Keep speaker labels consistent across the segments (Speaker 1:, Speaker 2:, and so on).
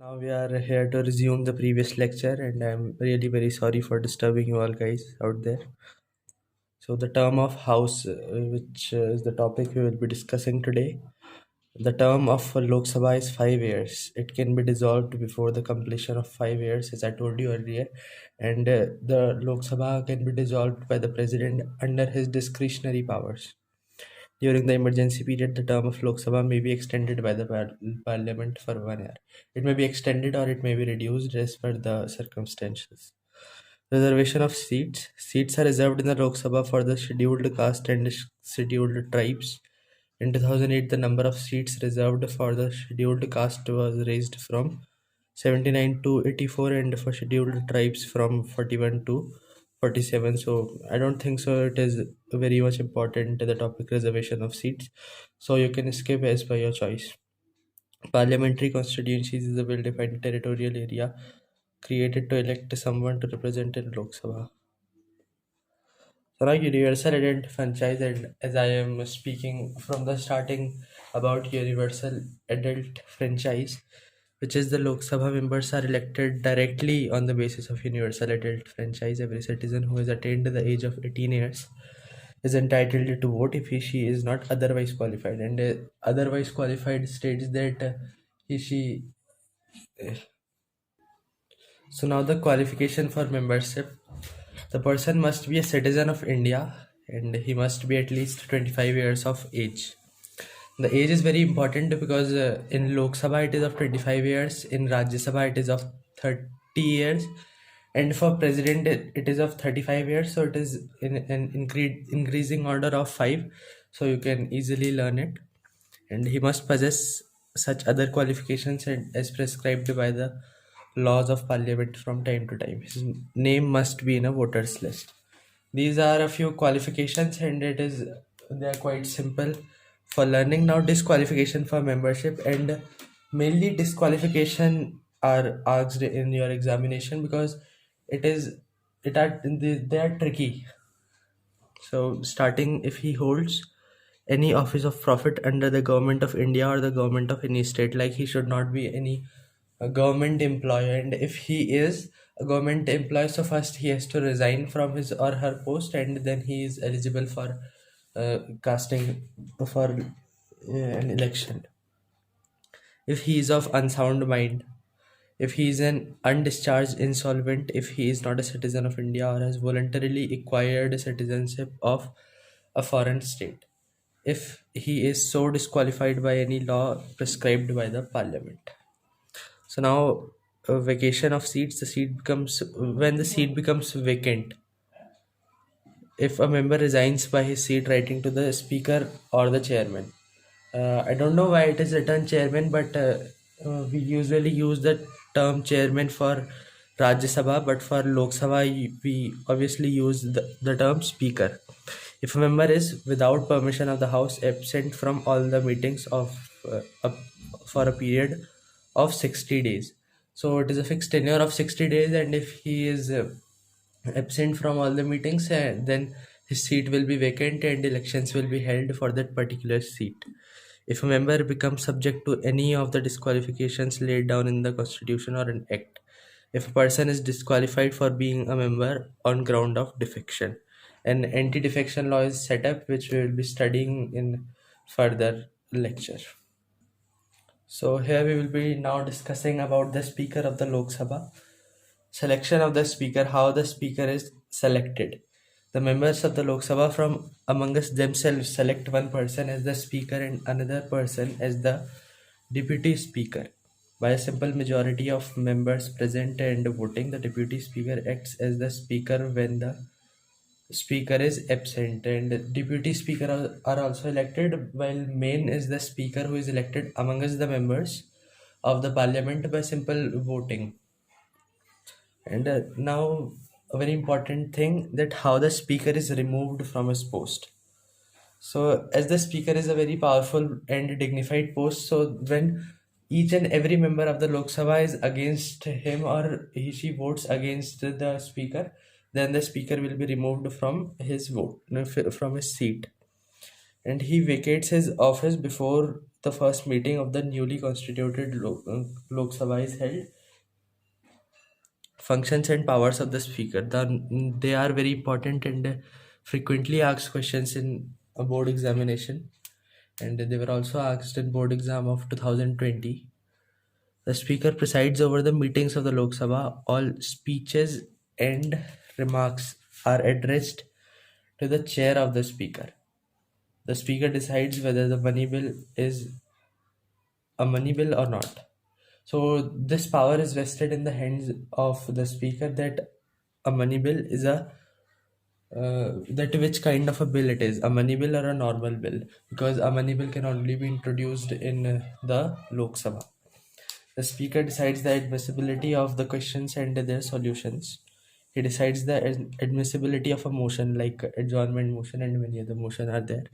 Speaker 1: Now we are here to resume the previous lecture, and I'm really very sorry for disturbing you all guys out there. So, the term of house, which is the topic we will be discussing today, the term of Lok Sabha is 5 years. It can be dissolved before the completion of 5 years, as I told you earlier, and the Lok Sabha can be dissolved by the president under his discretionary powers. During the emergency period, the term of Lok Sabha may be extended by the parliament for 1 year. It may be extended or it may be reduced as per the circumstances. Reservation of seats. Seats are reserved in the Lok Sabha for the scheduled caste and scheduled tribes. In 2008, the number of seats reserved for the scheduled caste was raised from 79 to 84, and for scheduled tribes from 41 to 47. So I don't think so it is very much important to the topic reservation of seats. So you can skip as per your choice. Parliamentary constituencies is a well-defined territorial area created to elect someone to represent in Lok Sabha. So now universal adult franchise, and as I am speaking from the starting about universal adult franchise, which is the Lok Sabha members are elected directly on the basis of universal adult franchise. Every citizen who has attained the age of 18 years is entitled to vote if she is not otherwise qualified, and otherwise qualified states that he she. So now the qualification for membership. The person must be a citizen of India and he must be at least 25 years of age. The age is very important because in Lok Sabha it is of 25 years, in Rajya Sabha it is of 30 years, and for president it is of 35 years. So it is in an increasing order of 5. So you can easily learn it. And he must possess such other qualifications as prescribed by the laws of parliament from time to time. His name must be in a voters list. These are a few qualifications, and they are quite simple for learning. Now disqualification for membership, and mainly disqualification are asked in your examination because it is they are tricky. So starting, if he holds any office of profit under the government of India or the government of any state, like he should not be any government employee. And if he is a government employee, so first he has to resign from his or her post, and then he is eligible for casting for an election. If he is of unsound mind, if he is an undischarged insolvent, if he is not a citizen of India or has voluntarily acquired citizenship of a foreign state, if he is so disqualified by any law prescribed by the parliament. So now, vacation of seats, the seat becomes when the seat becomes vacant. If a member resigns by his seat, writing to the speaker or the chairman. I don't know why it is written chairman, but we usually use the term chairman for Rajya Sabha, but for Lok Sabha we obviously use the term speaker. If a member is without permission of the house absent from all the meetings for a period of 60 days. So it is a fixed tenure of 60 days, and if he is absent from all the meetings, then his seat will be vacant and elections will be held for that particular seat. If a member becomes subject to any of the disqualifications laid down in the constitution or an act, if a person is disqualified for being a member on ground of defection, an anti-defection law is set up, which we will be studying in further lecture. So here we will be now discussing about the Speaker of the Lok Sabha. Selection of the Speaker, how the Speaker is selected. The members of the Lok Sabha from amongst themselves select one person as the Speaker and another person as the Deputy Speaker. By a simple majority of members present and voting, the Deputy Speaker acts as the Speaker when the Speaker is absent, and Deputy Speaker are also elected, while main is the Speaker who is elected amongst the members of the Parliament by simple voting. And now a very important thing, that how the speaker is removed from his post. So as the speaker is a very powerful and dignified post, so when each and every member of the Lok Sabha is against him or she votes against the speaker, then the speaker will be removed from his vote, no, from his seat, and he vacates his office before the first meeting of the newly constituted Lok Sabha is held. Functions and powers of the speaker. They are very important and frequently asked questions in a board examination, and they were also asked in board exam of 2020. The speaker presides over the meetings of the Lok Sabha. All speeches and remarks are addressed to the chair of the speaker. The speaker decides whether the money bill is a money bill or not. So this power is vested in the hands of the speaker, that a money bill is a that which kind of a bill it is, a money bill or a normal bill, because a money bill can only be introduced in the Lok Sabha. The speaker decides the admissibility of the questions and their solutions. He decides the admissibility of a motion like adjournment motion, and many other motion are there.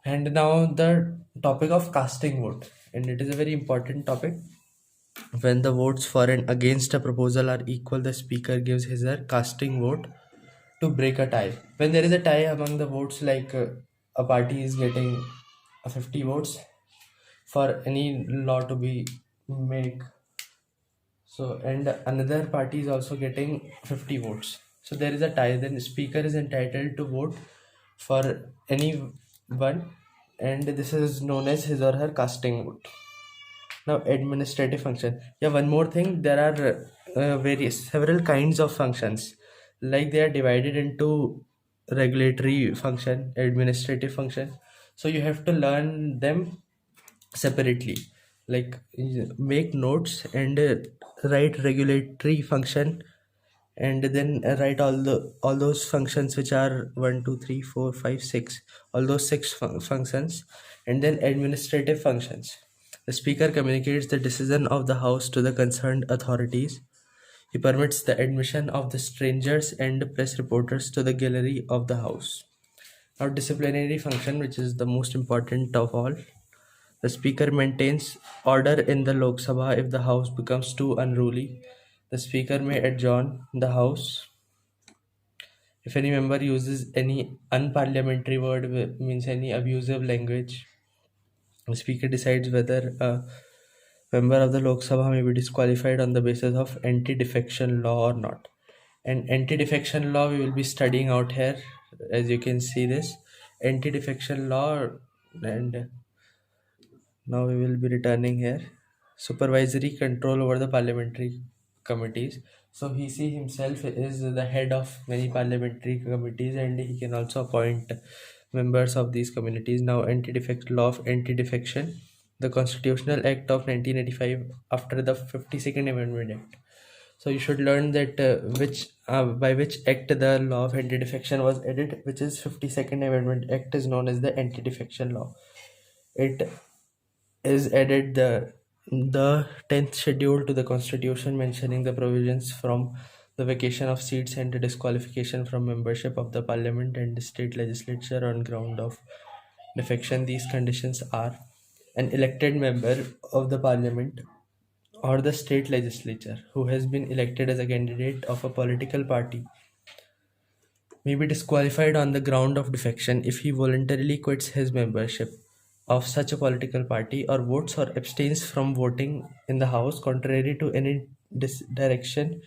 Speaker 1: And now the topic of casting vote, and it is a very important topic. When the votes for and against a proposal are equal, the speaker gives his or casting vote to break a tie. When there is a tie among the votes, like a party is getting 50 votes for any law to be made, so and another party is also getting 50 votes, so there is a tie, then the speaker is entitled to vote for any one, and this is known as his or her casting vote. Now, administrative function. Yeah, one more thing. There are various several kinds of functions. Like they are divided into regulatory function, administrative function. So you have to learn them separately. Like make notes and write regulatory function, and then write all those functions which are 1 2 3 4 5 6, all those six functions, and then administrative functions. The speaker communicates the decision of the house to the concerned authorities. He permits the admission of the strangers and press reporters to the gallery of the house. Now, disciplinary function, which is the most important of all. The speaker maintains order in the Lok Sabha. If the house becomes too unruly, the speaker may adjourn the house. If any member uses any unparliamentary word, means any abusive language, the speaker decides whether a member of the Lok Sabha may be disqualified on the basis of anti-defection law or not. And anti-defection law we will be studying out here, as you can see this anti-defection law. And now we will be returning here. Supervisory control over the parliamentary committees. So he see himself is the head of many parliamentary committees, and he can also appoint members of these committees. Now, anti-defect law of anti-defection, the Constitutional Act of 1985 after the 52nd Amendment Act. So you should learn that which by which act the law of anti-defection was added, which is 52nd Amendment Act, is known as the anti-defection law. It is added the 10th schedule to the constitution, mentioning the provisions from the vacation of seats and the disqualification from membership of the parliament and the state legislature on ground of defection. These conditions are: an elected member of the parliament or the state legislature who has been elected as a candidate of a political party may be disqualified on the ground of defection if he voluntarily quits his membership of such a political party or votes or abstains from voting in the house contrary to any direction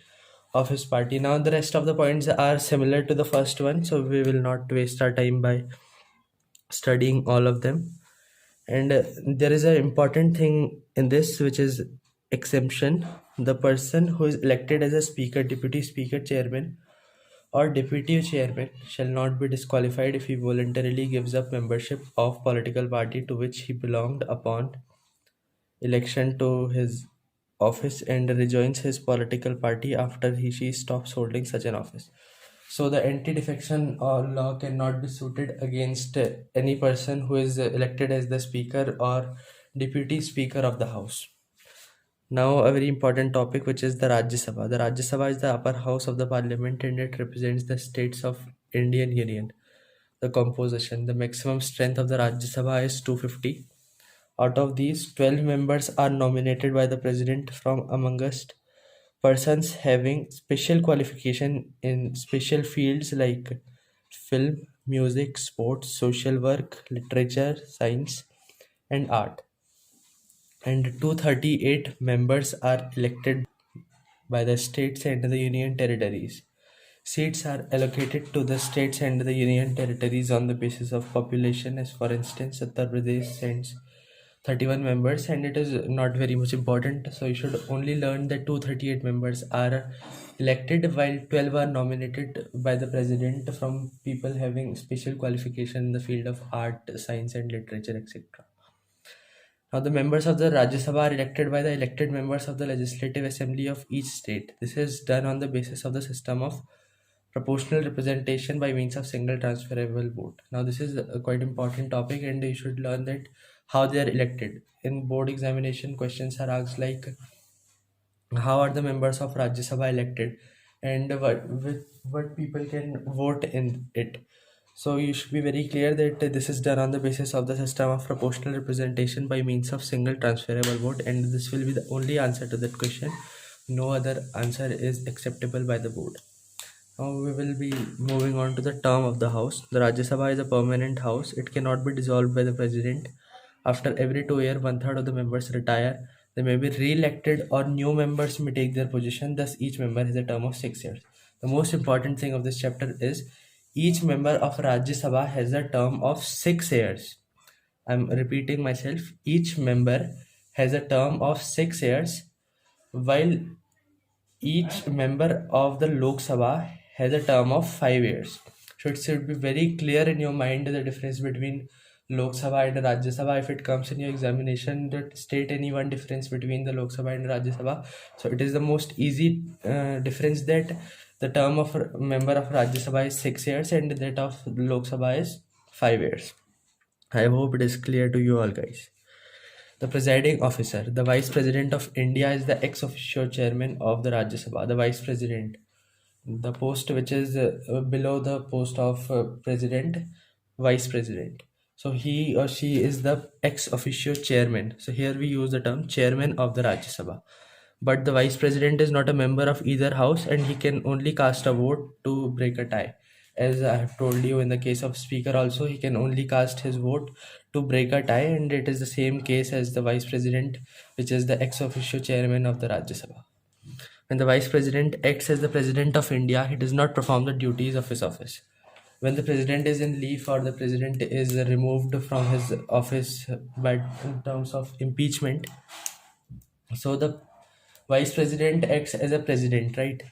Speaker 1: of his party. Now, the rest of the points are similar to the first one, so we will not waste our time by studying all of them. And there is an important thing in this, which is exemption. The person who is elected as a speaker, deputy speaker, chairman, or deputy chairman shall not be disqualified if he voluntarily gives up membership of political party to which he belonged upon election to his office and rejoins his political party after she stops holding such an office. So the anti-defection law cannot be suited against any person who is elected as the speaker or deputy speaker of the house. Now, a very important topic, which is the Rajya Sabha. The Rajya Sabha is the upper house of the parliament, and it represents the states of Indian Union. The composition: the maximum strength of the Rajya Sabha is 250. Out of these, 12 members are nominated by the president from amongst persons having special qualification in special fields like film, music, sports, social work, literature, science, and art. And 238 members are elected by the states and the union territories. Seats are allocated to the states and the union territories on the basis of population. As for instance, Uttar Pradesh sends 31 members, and it is not very much important. So you should only learn that 238 members are elected, while 12 are nominated by the president from people having special qualification in the field of art, science, and literature, etc. Now, the members of the Rajya Sabha are elected by the elected members of the Legislative Assembly of each state. This is done on the basis of the system of proportional representation by means of single transferable vote. Now, this is a quite important topic, and you should learn that how they are elected. In board examination, questions are asked like, how are the members of Rajya Sabha elected, and what people can vote in it. So you should be very clear that this is done on the basis of the system of proportional representation by means of single transferable vote, and this will be the only answer to that question. No other answer is acceptable by the board. Now we will be moving on to the term of the house. The Rajya Sabha is a permanent house. It cannot be dissolved by the president. After every 2 years, one third of the members retire. They may be re-elected or new members may take their position. Thus, each member has a term of 6 years. The most important thing of this chapter is each member of Rajya Sabha has a term of 6 years. I'm repeating myself. Each member has a term of 6 years, while each member of the Lok Sabha has a term of 5 years. So it should be very clear in your mind the difference between Lok Sabha and Rajya Sabha. If it comes in your examination, that state any one difference between the Lok Sabha and Rajya Sabha. So it is the most easy difference that the term of a member of Rajya Sabha is 6 years and that of Lok Sabha is 5 years. I hope it is clear to you all, guys. The presiding officer, the Vice President of India, is the ex officio chairman of the Rajya Sabha. The Vice President, the post which is below the post of President, Vice President. So he or she is the ex officio chairman. So here we use the term chairman of the Rajya Sabha. But the Vice President is not a member of either house, and he can only cast a vote to break a tie. As I have told you, in the case of Speaker also, he can only cast his vote to break a tie, and it is the same case as the Vice President, which is the ex officio chairman of the Rajya Sabha. When the Vice President acts as the President of India, he does not perform the duties of his office. When the President is in leave or the President is removed from his office by in terms of impeachment, so the Vice President acts as a President, right?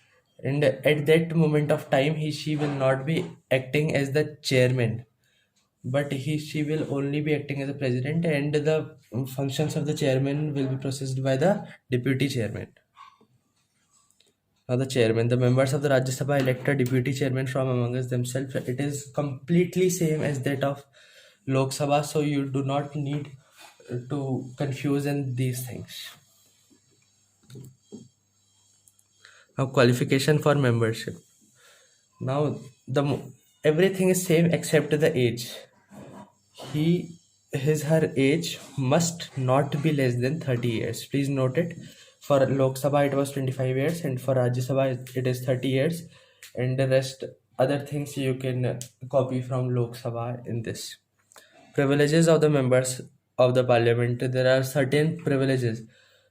Speaker 1: And at that moment of time, she will not be acting as the chairman, but she will only be acting as a president, and the functions of the chairman will be processed by the deputy chairman. Now, the chairman, the members of the Rajya Sabha elect a deputy chairman from among us themselves. It is completely same as that of Lok Sabha, so you do not need to confuse in these things. Now, qualification for membership. Now, everything is same except the age. Her age must not be less than 30 years. Please note it. For Lok Sabha it was 25 years, and for Rajya Sabha it is 30 years, and the rest other things you can copy from Lok Sabha in this. Privileges of the members of the parliament. There are certain privileges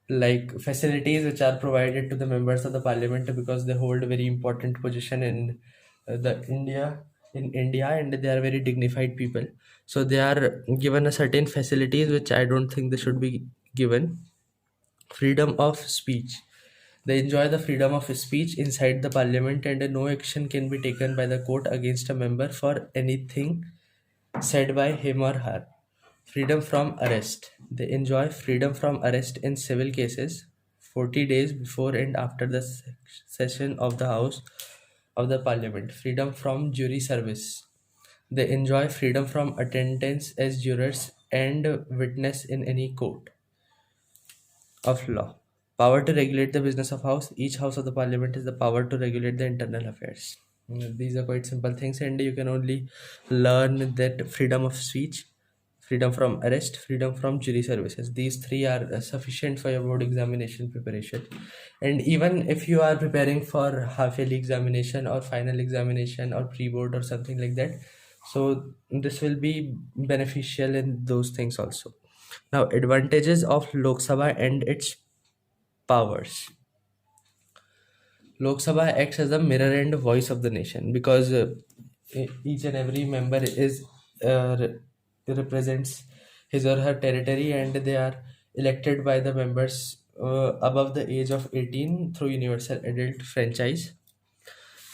Speaker 1: like facilities which are provided to the members of the parliament because they hold a very important position in the India, and they are very dignified people. So they are given a certain facilities which I don't think they should be given. Freedom of speech. They enjoy the freedom of speech inside the parliament, and no action can be taken by the court against a member for anything said by him or her. Freedom from arrest. They enjoy freedom from arrest in civil cases 40 days before and after the session of the House of the Parliament. Freedom from jury service. They enjoy freedom from attendance as jurors and witness in any court of law. Power to regulate the business of House. Each House of the Parliament is the power to regulate the internal affairs. These are quite simple things, and you can only learn that freedom of speech, freedom from arrest, freedom from jury services. These three are sufficient for your board examination preparation. And even if you are preparing for half-yearly examination or final examination or pre-board or something like that, so this will be beneficial in those things also. Now, advantages of Lok Sabha and its powers. Lok Sabha acts as a mirror and voice of the nation because each and every member is represents his or her territory, and they are elected by the members above the age of 18 through universal adult franchise.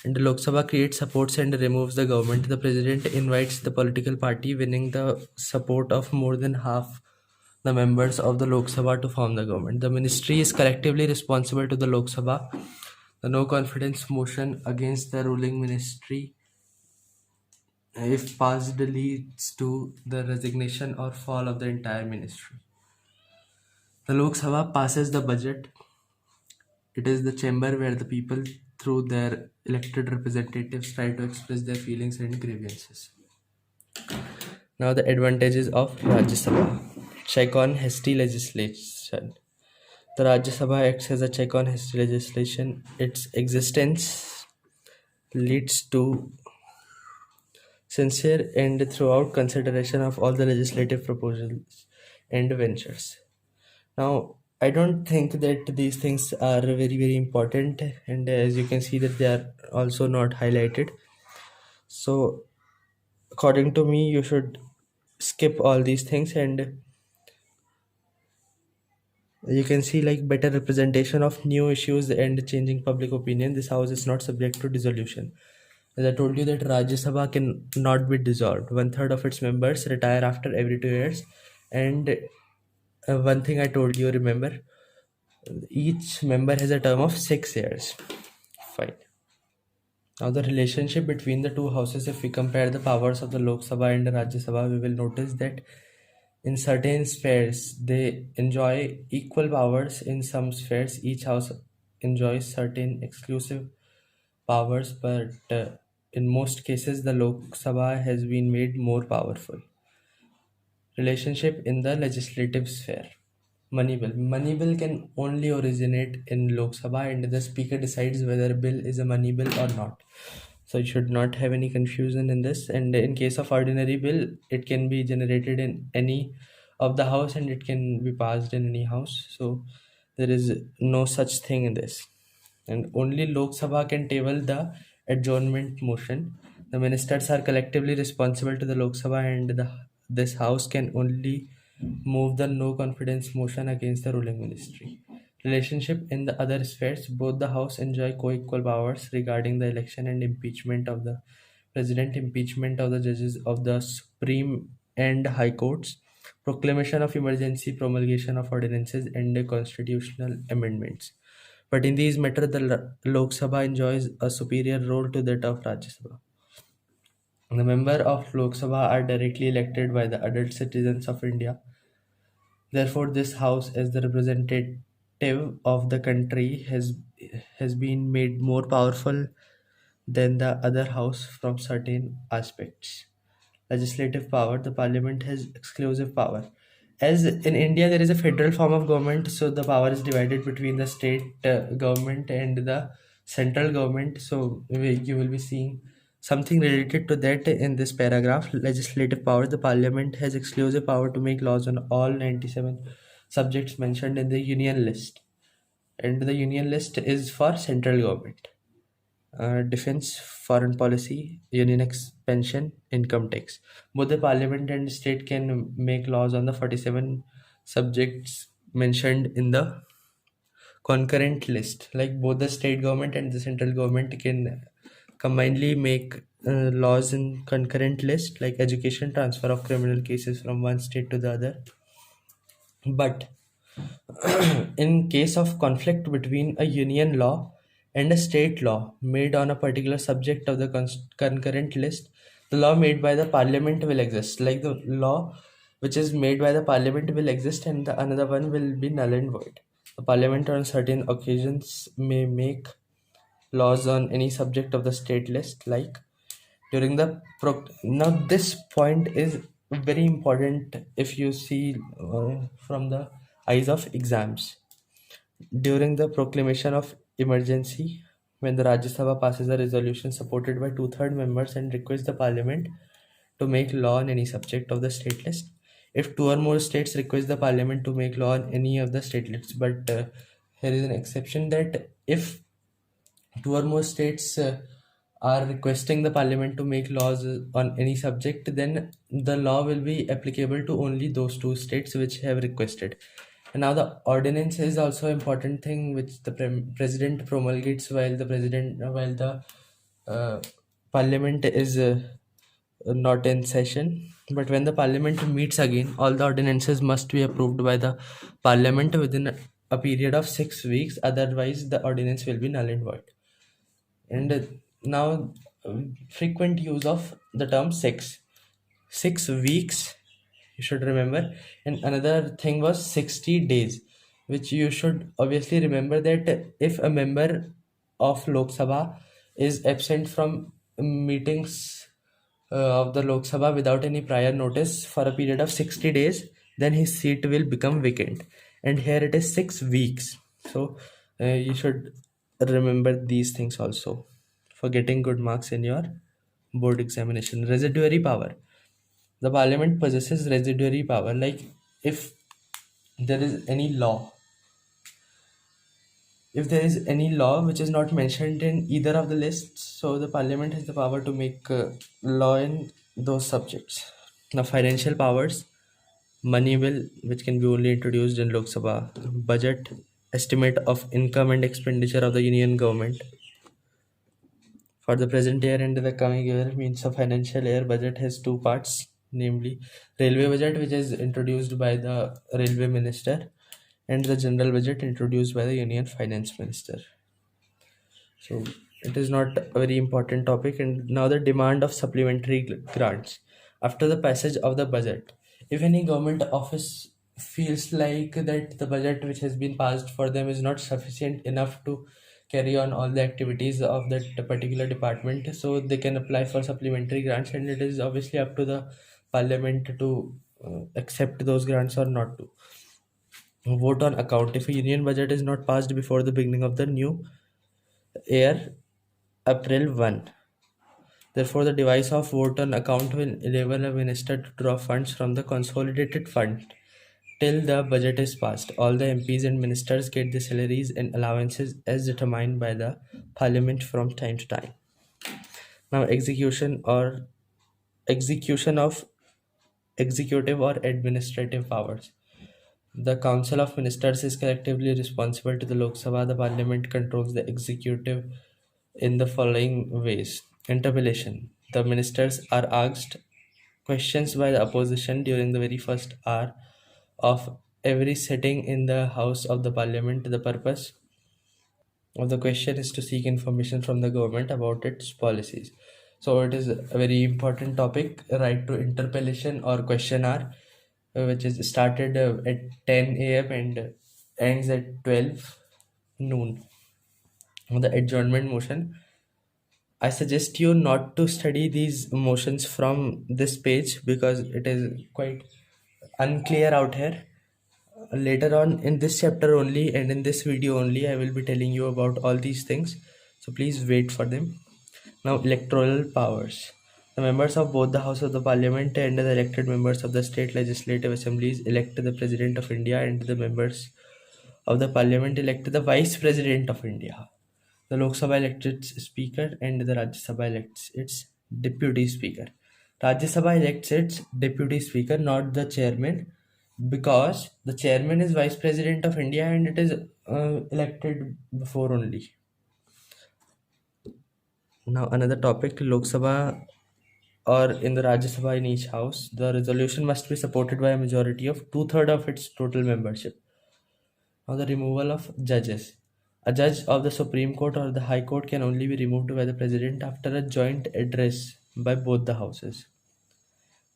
Speaker 1: And the Lok Sabha creates, supports, and removes the government. The president invites the political party winning the support of more than half the members of the Lok Sabha to form the government. The ministry is collectively responsible to the Lok Sabha. The no confidence motion against the ruling ministry, if passed, leads to the resignation or fall of the entire ministry. The Lok Sabha passes the budget. It is the chamber where the people, through their elected representatives, try to express their feelings and grievances. Now, the advantages of Rajya Sabha. Check on hasty legislation. The Rajya Sabha acts as a check on hasty legislation. Its existence leads to sincere and throughout consideration of all the legislative proposals and ventures. Now, I don't think that these things are very, very important, and as you can see that they are also not highlighted. So, according to me, you should skip all these things, and you can see like better representation of new issues and changing public opinion. This house is not subject to dissolution. As I told you that Rajya Sabha can not be dissolved. One third of its members retire after every 2 years, and one thing I told you, remember, each member has a term of 6 years. Fine. Now, the relationship between the two houses, if we compare the powers of the Lok Sabha and the Rajya Sabha, we will notice that in certain spheres they enjoy equal powers. In some spheres, each house enjoys certain exclusive powers, but in most cases, the Lok Sabha has been made more powerful. Relationship in the legislative sphere. Money bill. Money bill can only originate in Lok Sabha, and the speaker decides whether a bill is a money bill or not. So you should not have any confusion in this. And in case of ordinary bill, it can be generated in any of the house and it can be passed in any house. So there is no such thing in this. And only Lok Sabha can table the adjournment motion. The ministers are collectively responsible to the Lok Sabha, and this house can only move the no confidence motion against the ruling ministry. Relationship in the other spheres, both the house enjoy co-equal powers regarding the election and impeachment of the president, impeachment of the judges of the Supreme and High Courts, proclamation of emergency, promulgation of ordinances, and constitutional amendments. But in these matters, the Lok Sabha enjoys a superior role to that of Rajya Sabha. The members of Lok Sabha are directly elected by the adult citizens of India. Therefore, this house, as the representative of the country, has been made more powerful than the other house from certain aspects. Legislative power, the parliament has exclusive power. As in India, there is a federal form of government, so the power is divided between the state government and the central government. So you will be seeing something related to that in this paragraph. Legislative power, the parliament has exclusive power to make laws on all 97 subjects mentioned in the union list, and the union list is for central government. Defense, foreign policy, union expansion, income tax. Both the parliament and state can make laws on the 47 subjects mentioned in the concurrent list. Like both the state government and the central government can combinedly make laws in concurrent list, like education, transfer of criminal cases from one state to the other. But in case of conflict between a union law and a state law made on a particular subject of the concurrent list, the law made by the parliament will exist. Like the law which is made by the parliament will exist, and the another one will be null and void. The parliament on certain occasions may make laws on any subject of the state list, like during the now this point is very important if you see from the eyes of exams. During the proclamation of emergency, when the Rajya Sabha passes a resolution supported by two-third members and requests the parliament to make law on any subject of the state list, if two or more states request the parliament to make law on any of the statelets. But here is an exception that if two or more states are requesting the parliament to make laws on any subject, then the law will be applicable to only those two states which have requested. And now the ordinance is also an important thing which the president promulgates while the uh, parliament is not in session. But when the parliament meets again, all the ordinances must be approved by the parliament within a period of 6 weeks. Otherwise, the ordinance will be null and void. And now, frequent use of the term 6 weeks, you should remember. And another thing was 60 days, which you should obviously remember that if a member of Lok Sabha is absent from meetings of the Lok Sabha without any prior notice for a period of 60 days, then his seat will become vacant. And here it is 6 weeks. So you should remember these things also for getting good marks in your board examination. Residuary power. The parliament possesses residuary power. Like if there is any law, if there is any law which is not mentioned in either of the lists, so the parliament has the power to make law in those subjects. Now, financial powers, money bill, which can be only introduced in Lok Sabha, budget, estimate of income and expenditure of the union government for the present year and the coming year, means a financial year budget has two parts, namely railway budget, which is introduced by the railway minister, and the general budget introduced by the union finance minister. So it is not a very important topic. And now the demand of supplementary grants. After the passage of the budget, if any government office feels like that the budget which has been passed for them is not sufficient enough to carry on all the activities of that particular department, so they can apply for supplementary grants, and it is obviously up to the parliament to accept those grants or not to. Vote on account. If a union budget is not passed before the beginning of the new year, April 1. Therefore, the device of vote on account will enable a minister to draw funds from the consolidated fund till the budget is passed. All the MPs and ministers get the salaries and allowances as determined by the parliament from time to time. Now, execution of executive or administrative powers. The Council of Ministers is collectively responsible to the Lok Sabha. The Parliament controls the executive in the following ways. Interpellation. The ministers are asked questions by the opposition during the very first hour of every sitting in the House of the Parliament. The purpose of the question is to seek information from the government about its policies. So it is a very important topic, right to interpellation or question hour, which is started at 10 a.m. and ends at 12 noon. The adjournment motion. I suggest you not to study these motions from this page because it is quite unclear out here. Later on in this chapter only and in this video only, I will be telling you about all these things. So please wait for them. Now, electoral powers. The members of both the House of the Parliament and the elected members of the state legislative assemblies elect the President of India, and the members of the Parliament elect the Vice President of India. The Lok Sabha elects its Speaker and the Rajya Sabha elects its Deputy Speaker. Rajya Sabha elects its Deputy Speaker, not the Chairman, because the Chairman is Vice President of India and it is elected before only. Now another topic, Lok Sabha or in the Rajya Sabha in each house, the resolution must be supported by a majority of 2/3 of its total membership. Now the removal of judges. A judge of the Supreme Court or the High Court can only be removed by the President after a joint address by both the houses.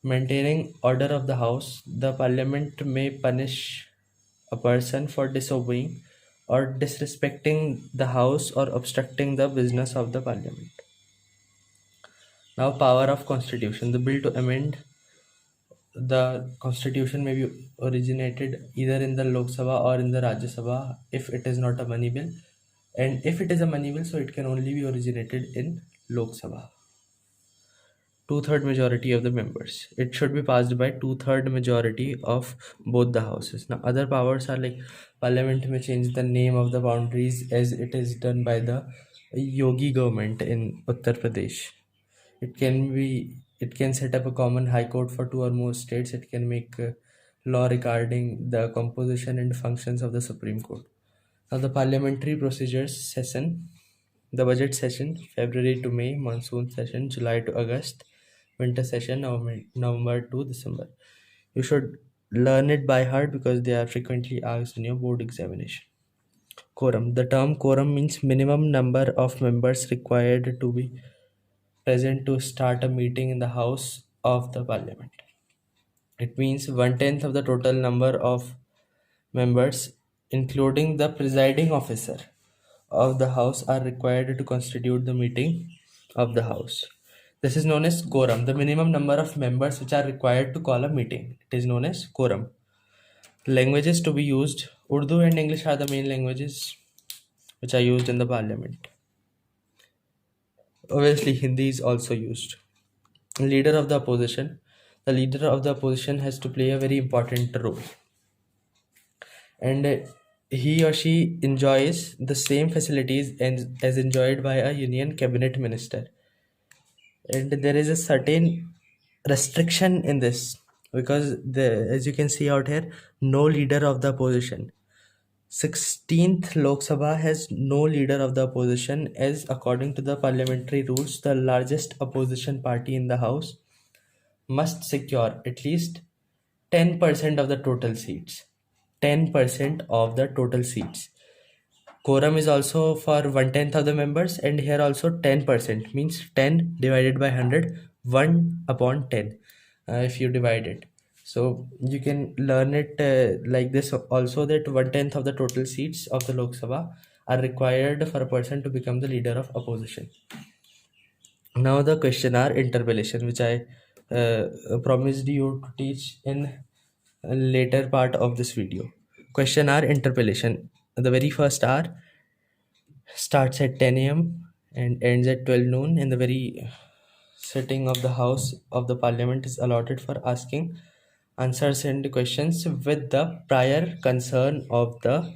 Speaker 1: Maintaining order of the House. The Parliament may punish a person for disobeying or disrespecting the House or obstructing the business of the Parliament. Now, power of Constitution. The bill to amend the Constitution may be originated either in the Lok Sabha or in the Rajya Sabha if it is not a money bill. And if it is a money bill, so it can only be originated in Lok Sabha. two-third majority of the members. It should be passed by two-third majority of both the houses. Now, other powers are like Parliament may change the name of the boundaries as it is done by the Yogi government in Uttar Pradesh. It can set up a common high court for two or more states. It can make law regarding the composition and functions of the Supreme Court. Now, the parliamentary procedures session, the budget session, February to May, monsoon session, July to August, winter session, November to December. You should learn it by heart because they are frequently asked in your board examination. Quorum. The term quorum means minimum number of members required to be present to start a meeting in the House of the Parliament. It means one-tenth of the total number of members, including the presiding officer of the House, are required to constitute the meeting of the House. This is known as quorum, the minimum number of members which are required to call a meeting. It is known as quorum. Languages to be used. Urdu and English are the main languages which are used in the parliament. Obviously, Hindi is also used. Leader of the opposition. The leader of the opposition has to play a very important role. And he or she enjoys the same facilities as enjoyed by a union cabinet minister. And there is a certain restriction in this because as you can see out here, no leader of the opposition. 16th Lok Sabha has no leader of the opposition, as according to the parliamentary rules, the largest opposition party in the house must secure at least 10% of the total seats. 10% of the total seats. Quorum is also for one-tenth of the members, and here also 10% means 10 divided by 100, 1 upon 10 if you divide it. So you can learn it like this also, that one-tenth of the total seats of the Lok Sabha are required for a person to become the leader of opposition. Now the question are interpellation, which I promised you to teach in a later part of this video. Question are interpellation. The very first hour starts at 10 a.m. and ends at 12 noon. In the very sitting of the House of the Parliament is allotted for asking answers and questions with the prior concern of the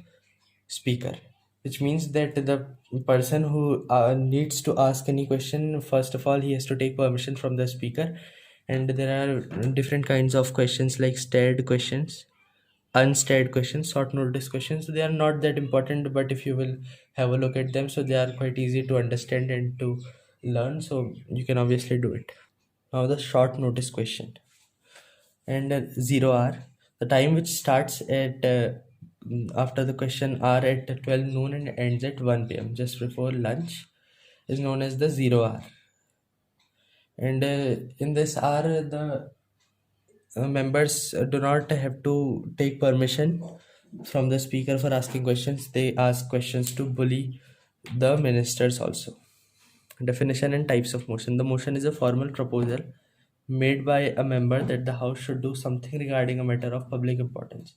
Speaker 1: speaker, which means that the person who needs to ask any question, first of all he has to take permission from the speaker. And there are different kinds of questions like stared questions, unstated questions, short notice questions. They are not that important, but if you will have a look at them, so they are quite easy to understand and to learn, so you can obviously do it. Now the short notice question. And 0 hour, the time which starts at after the question hour at 12 noon and ends at 1 p.m., just before lunch, is known as the 0 hour. And in this hour, the members do not have to take permission from the speaker for asking questions. They ask questions to bully the ministers also. Definition and types of motion. The motion is a formal proposal made by a member that the House should do something regarding a matter of public importance.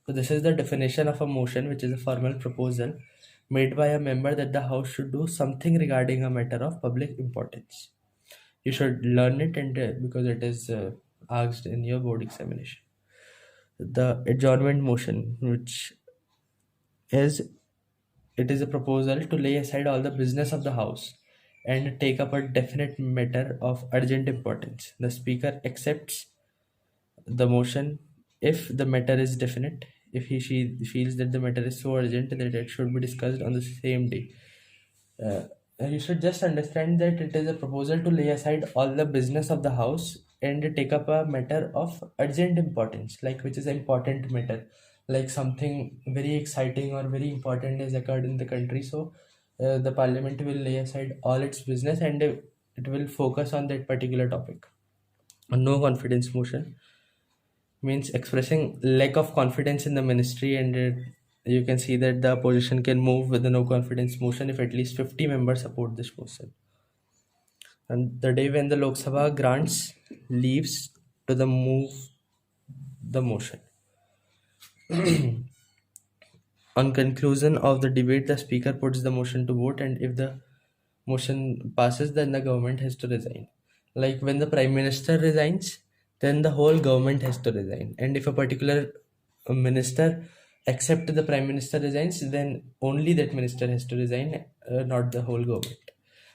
Speaker 1: So this is the definition of a motion, which is a formal proposal made by a member that the House should do something regarding a matter of public importance. You should learn it, and because it is asked in your board examination. The adjournment motion, which is it is a proposal to lay aside all the business of the House and take up a definite matter of urgent importance. The speaker accepts the motion if the matter is definite, if she feels that the matter is so urgent that it should be discussed on the same day. You should just understand that it is a proposal to lay aside all the business of the House and take up a matter of urgent importance, like which is an important matter, like something very exciting or very important has occurred in the country. So the parliament will lay aside all its business and it will focus on that particular topic. A no confidence motion means expressing lack of confidence in the ministry, and you can see that the opposition can move with the no confidence motion if at least 50 members support this motion. And the day when the Lok Sabha grants leaves to the move the motion. On conclusion of the debate, the speaker puts the motion to vote, and if the motion passes, then the government has to resign. Like when the prime minister resigns, then the whole government has to resign. And if a particular minister except the prime minister resigns, then only that minister has to resign, not the whole government.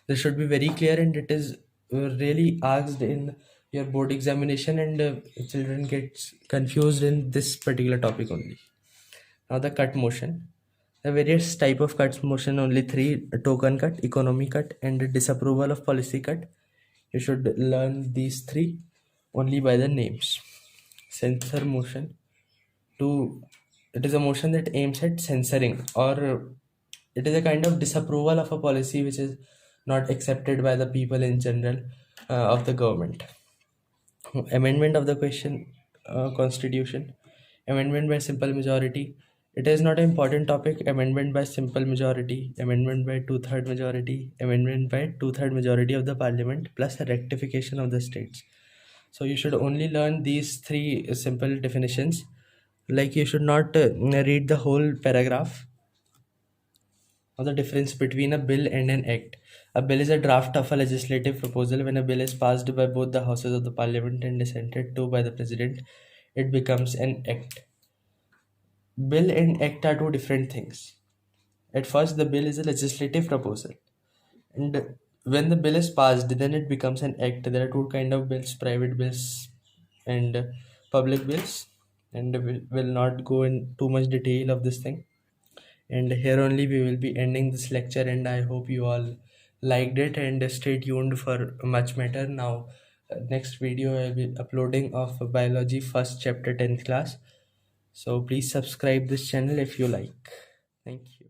Speaker 1: This should be very clear, and it is really asked in your board examination, and children gets confused in this particular topic only. Now the cut motion. The various type of cuts motion, only three: token cut, economy cut, and disapproval of policy cut. You should learn these three only by the names. Censor motion. To It is a motion that aims at censoring, or it is a kind of disapproval of a policy which is not accepted by the people in general, of the government. Amendment of the question, constitution. Amendment by simple majority. It is not an important topic. Amendment by simple majority, amendment by two-third majority, amendment by two-third majority of the parliament, plus a rectification of the states. So you should only learn these three simple definitions. Like you should not read the whole paragraph. Now the difference between a bill and an act. A bill is a draft of a legislative proposal. When a bill is passed by both the houses of the parliament and assented to by the president, it becomes an act. Bill and act are two different things. At first, the bill is a legislative proposal, and when the bill is passed, then it becomes an act. There are two kind of bills: private bills and public bills. And will not go in too much detail of this thing. And here only we will be ending this lecture, and I hope you all liked it, and stay tuned for much matter. Now, next video I will be uploading of biology first chapter 10th class. So please subscribe this channel if you like. Thank you.